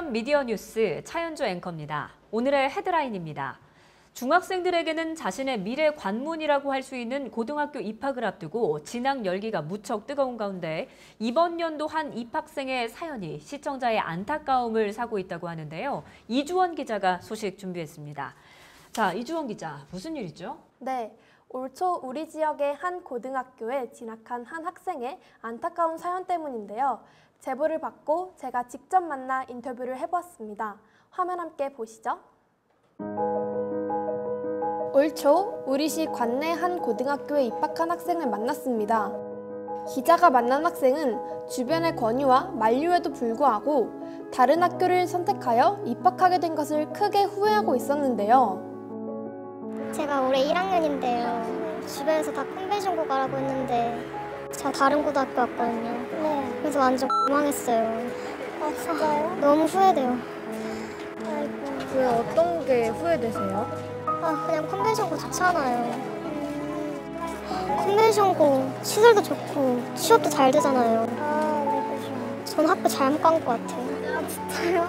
프리덤 미디어 뉴스 차현주 앵커입니다. 오늘의 헤드라인입니다. 중학생들에게는 자신의 미래 관문이라고 할 수 있는 고등학교 입학을 앞두고 진학 열기가 무척 뜨거운 가운데 이번 연도 한 입학생의 사연이 시청자의 안타까움을 사고 있다고 하는데요. 이주원 기자가 소식 준비했습니다. 자, 이주원 기자, 무슨 일이죠? 네, 올 초 우리 지역의 한 고등학교에 진학한 한 학생의 안타까운 사연 때문인데요. 제보를 받고 제가 직접 만나 인터뷰를 해보았습니다. 화면 함께 보시죠. 올 초 우리시 관내 한 고등학교에 입학한 학생을 만났습니다. 기자가 만난 학생은 주변의 권유와 만류에도 불구하고 다른 학교를 선택하여 입학하게 된 것을 크게 후회하고 있었는데요. 제가 올해 1학년인데요. 주변에서 다 컨벤션고 가라고 했는데 제가 다른 고등학교 왔거든요. 네. 그래서 완전 망했어요. 아, 진짜요? 너무 후회돼요. 아이고. 왜 어떤 게 후회되세요? 아, 그냥 컨벤션고 좋잖아요. 컨벤션고 시설도 좋고 취업도 잘 되잖아요. 아, 네, 그렇죠. 전 학교 잘못 간 것 같아요. 아, 진짜요?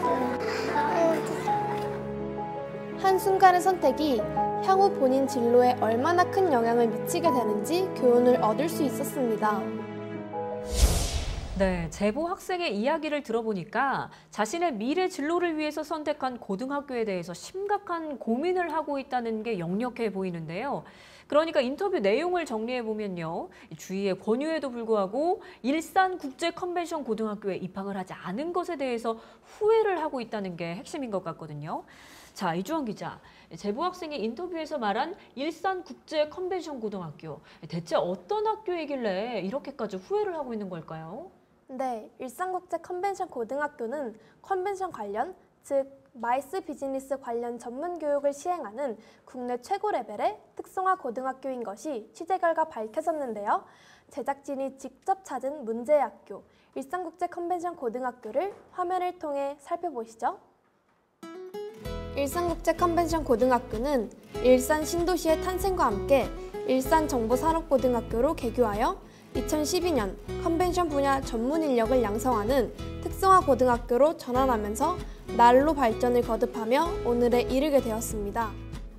한순간의 선택이 향후 본인 진로에 얼마나 큰 영향을 미치게 되는지 교훈을 얻을 수 있었습니다. 네, 제보 학생의 이야기를 들어보니까 자신의 미래 진로를 위해서 선택한 고등학교에 대해서 심각한 고민을 하고 있다는 게 역력해 보이는데요. 그러니까 인터뷰 내용을 정리해보면요. 주위의 권유에도 불구하고 일산국제컨벤션 고등학교에 입학을 하지 않은 것에 대해서 후회를 하고 있다는 게 핵심인 것 같거든요. 자, 이주원 기자, 제보 학생이 인터뷰에서 말한 일산국제컨벤션 고등학교, 대체 어떤 학교이길래 이렇게까지 후회를 하고 있는 걸까요? 네, 일산국제컨벤션 고등학교는 컨벤션 관련, 즉 마이스 비즈니스 관련 전문 교육을 시행하는 국내 최고 레벨의 특성화 고등학교인 것이 취재 결과 밝혀졌는데요. 제작진이 직접 찾은 문제의 학교, 일산국제컨벤션 고등학교를 화면을 통해 살펴보시죠. 일산국제컨벤션 고등학교는 일산 신도시의 탄생과 함께 일산정보산업고등학교로 개교하여 2012년 컨벤션 분야 전문 인력을 양성하는 특성화 고등학교로 전환하면서 날로 발전을 거듭하며 오늘에 이르게 되었습니다.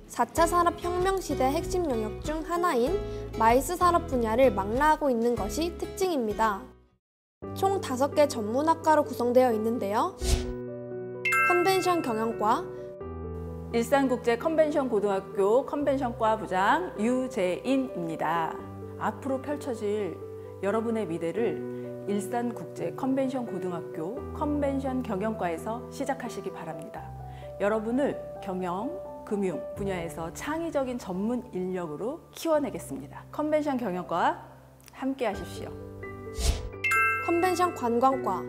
4차 산업혁명 시대 핵심 영역 중 하나인 마이스 산업 분야를 망라하고 있는 것이 특징입니다. 총 5개 전문학과로 구성되어 있는데요. 컨벤션 경영과, 일산국제컨벤션 고등학교 컨벤션과 부장 유재인입니다. 앞으로 펼쳐질 여러분의 미래를 일산국제컨벤션 고등학교 컨벤션 경영과에서 시작하시기 바랍니다. 여러분을 경영, 금융 분야에서 창의적인 전문 인력으로 키워내겠습니다. 컨벤션 경영과 함께 하십시오. 컨벤션 관광과,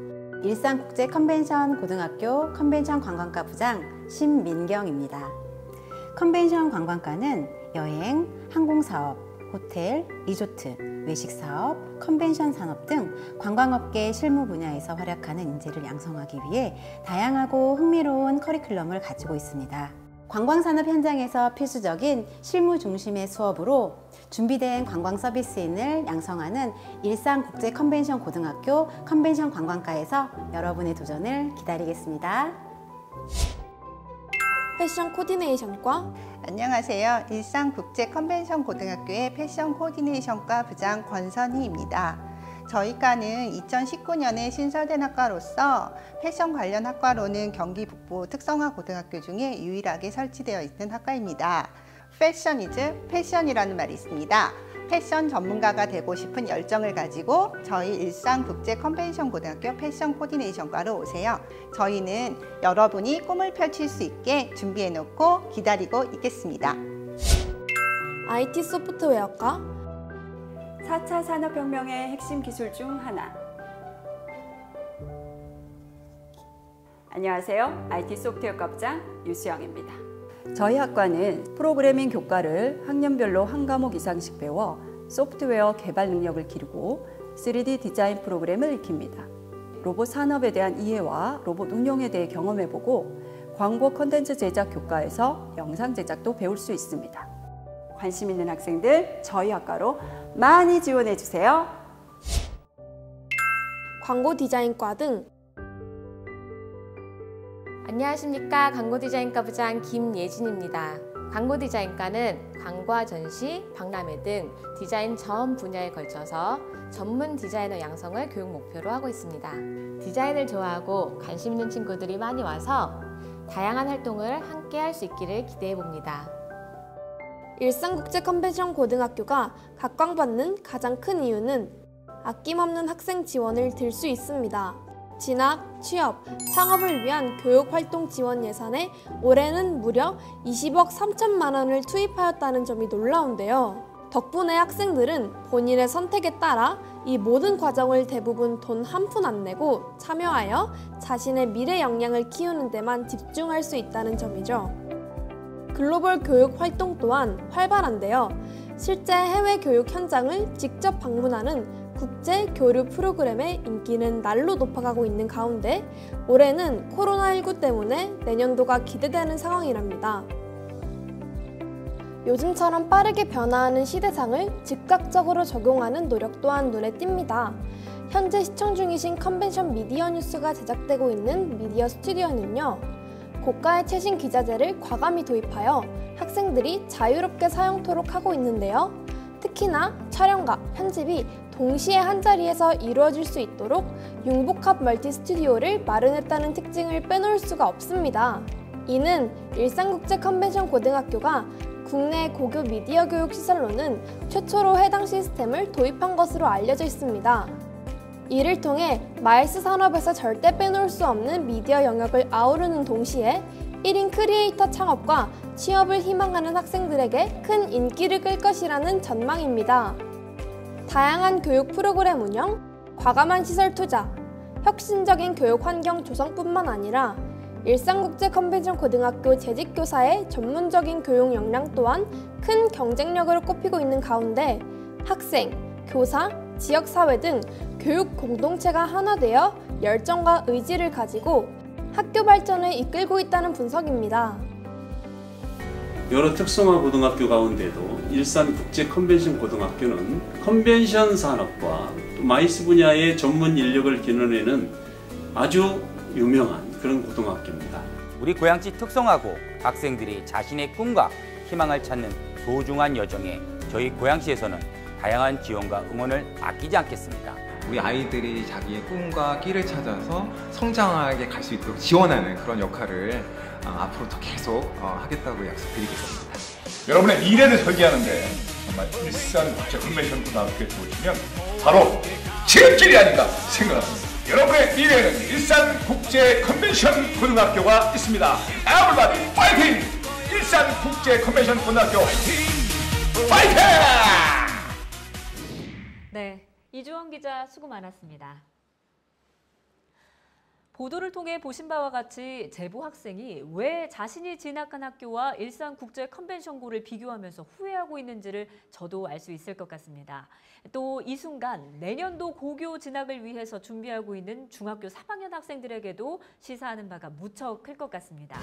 일산국제컨벤션 고등학교 컨벤션 관광과 부장 신민경입니다. 컨벤션 관광과는 여행, 항공사업, 호텔, 리조트, 외식사업, 컨벤션 산업 등 관광업계 실무 분야에서 활약하는 인재를 양성하기 위해 다양하고 흥미로운 커리큘럼을 가지고 있습니다. 관광산업 현장에서 필수적인 실무 중심의 수업으로 준비된 관광 서비스인을 양성하는 일산국제컨벤션 고등학교 컨벤션 관광과에서 여러분의 도전을 기다리겠습니다. 패션 코디네이션과, 안녕하세요. 일산국제컨벤션 고등학교의 패션 코디네이션과 부장 권선희입니다. 저희 과는 2019년에 신설된 학과로서 패션 관련 학과로는 경기 북부 특성화 고등학교 중에 유일하게 설치되어 있는 학과입니다. 패션 이즈 패션이라는 말이 있습니다. 패션 전문가가 되고 싶은 열정을 가지고 저희 일산국제컨벤션 고등학교 패션 코디네이션과로 오세요. 저희는 여러분이 꿈을 펼칠 수 있게 준비해 놓고 기다리고 있겠습니다. IT 소프트웨어과, 4차 산업혁명의 핵심 기술 중 하나. 안녕하세요. IT 소프트웨어과 부장 유수영입니다. 저희 학과는 프로그래밍 교과를 학년별로 한 과목 이상씩 배워 소프트웨어 개발 능력을 기르고 3D 디자인 프로그램을 익힙니다. 로봇 산업에 대한 이해와 로봇 운용에 대해 경험해보고 광고 콘텐츠 제작 교과에서 영상 제작도 배울 수 있습니다. 관심 있는 학생들 저희 학과로 많이 지원해 주세요. 광고 디자인과 등 안녕하십니까. 광고디자인과 부장 김예진입니다. 광고디자인과는 광고와 전시, 박람회 등 디자인 전 분야에 걸쳐서 전문 디자이너 양성을 교육 목표로 하고 있습니다. 디자인을 좋아하고 관심 있는 친구들이 많이 와서 다양한 활동을 함께 할 수 있기를 기대해 봅니다. 일산국제 컨벤션 고등학교가 각광받는 가장 큰 이유는 아낌없는 학생 지원을 들 수 있습니다. 진학, 취업, 창업을 위한 교육활동 지원 예산에 올해는 무려 20억 3천만 원을 투입하였다는 점이 놀라운데요. 덕분에 학생들은 본인의 선택에 따라 이 모든 과정을 대부분 돈 한 푼 안 내고 참여하여 자신의 미래 역량을 키우는 데만 집중할 수 있다는 점이죠. 글로벌 교육 활동 또한 활발한데요. 실제 해외 교육 현장을 직접 방문하는 국제 교류 프로그램의 인기는 날로 높아가고 있는 가운데 올해는 코로나19 때문에 내년도가 기대되는 상황이랍니다. 요즘처럼 빠르게 변화하는 시대상을 즉각적으로 적용하는 노력 또한 눈에 띕니다. 현재 시청 중이신 컨벤션 미디어 뉴스가 제작되고 있는 미디어 스튜디오는요, 고가의 최신 기자재를 과감히 도입하여 학생들이 자유롭게 사용토록 하고 있는데요. 특히나 촬영과 편집이 동시에 한자리에서 이루어질 수 있도록 융복합 멀티 스튜디오를 마련했다는 특징을 빼놓을 수가 없습니다. 이는 일산국제 컨벤션 고등학교가 국내 고교 미디어 교육 시설로는 최초로 해당 시스템을 도입한 것으로 알려져 있습니다. 이를 통해 마일스 산업에서 절대 빼놓을 수 없는 미디어 영역을 아우르는 동시에 1인 크리에이터 창업과 취업을 희망하는 학생들에게 큰 인기를 끌 것이라는 전망입니다. 다양한 교육 프로그램 운영, 과감한 시설 투자, 혁신적인 교육 환경 조성뿐만 아니라 일산국제 컨벤션 고등학교 재직교사의 전문적인 교육 역량 또한 큰 경쟁력으로 꼽히고 있는 가운데 학생, 교사, 지역사회 등 교육 공동체가 하나 되어 열정과 의지를 가지고 학교 발전을 이끌고 있다는 분석입니다. 여러 특성화 고등학교 가운데도 일산국제 컨벤션 고등학교는 컨벤션 산업과 마이스 분야의 전문 인력을 기르는 아주 유명한 그런 고등학교입니다. 우리 고양시 특성화고 학생들이 자신의 꿈과 희망을 찾는 소중한 여정에 저희 고양시에서는 다양한 지원과 응원을 아끼지 않겠습니다. 우리 아이들이 자기의 꿈과 끼를 찾아서 성장하게 갈 수 있도록 지원하는 그런 역할을 앞으로도 계속 하겠다고 약속드리겠습니다. 여러분의 미래를 설계하는데 정말 일산국제 컨벤션 고등학교에 오시면 바로 지름길이 아닌가 생각합니다. 여러분의 미래에는 일산국제 컨벤션 고등학교가 있습니다. Everybody 파이팅! 일산국제 컨벤션 고등학교 파이팅! 네, 이주원 기자 수고 많았습니다. 보도를 통해 보신 바와 같이 제보 학생이 왜 자신이 진학한 학교와 일산국제 컨벤션고를 비교하면서 후회하고 있는지를 저도 알 수 있을 것 같습니다. 또 이 순간 내년도 고교 진학을 위해서 준비하고 있는 중학교 3학년 학생들에게도 시사하는 바가 무척 클 것 같습니다.